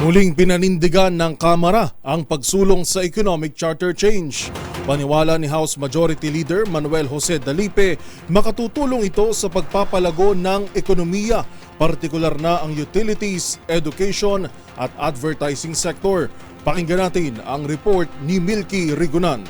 Muling pinanindigan ng Kamara ang pagsulong sa economic charter change. Paniwala ni House Majority Leader Manuel Jose Dalipe, makatutulong ito sa pagpapalago ng ekonomiya, partikular na ang utilities, education at advertising sector. Pakinggan natin ang report ni Milky Rigunan.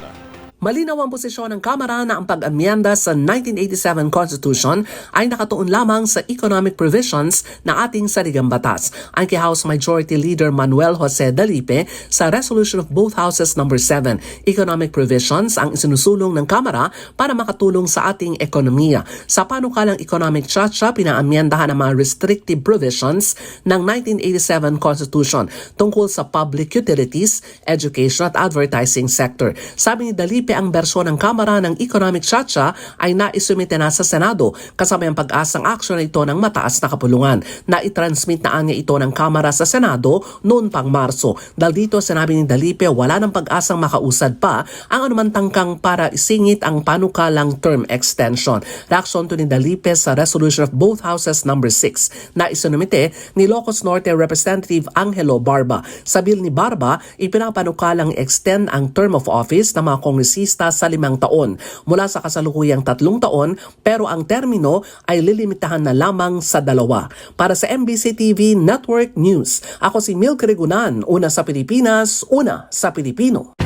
Malinaw ang posisyon ng Kamara na ang pag-amyenda sa 1987 Constitution ay nakatuon lamang sa economic provisions ng ating saligang batas. Ang kay House Majority Leader Manuel Jose Dalipe sa Resolution of both Houses No. 7, economic provisions ang isinusulong ng Kamara para makatulong sa ating ekonomiya. Sa panukalang economic chacha, pinaamyendahan ang mga restrictive provisions ng 1987 Constitution tungkol sa public utilities, education at advertising sector. Sabi ni Dalipe, ang bersyon ng Kamara ng Economic Chacha ay naisumite na sa Senado kasabay ang pag-asang aksyon na ito ng mataas na kapulungan. Naitransmit na niya ito ng Kamara sa Senado noon pang Marso. Dahil dito sinabi ni Dalipe wala ng pag-asang makausad pa ang anuman tangkang para isingit ang panukalang term extension. Reaksyon to ni Dalipe sa Resolution of both Houses No. 6 na isinumite ni Ilocos Norte Representative Angelo Barba. Sa bill ni Barba, ipinapanukalang extend ang term of office ng mga kongresista sa 5 taon mula sa kasalukuyang 3 taon, pero ang termino ay lilimitahan na lamang sa 2. Para sa MBC TV Network News, ako si Milky Rigunan, una sa Pilipinas, una sa Pilipino.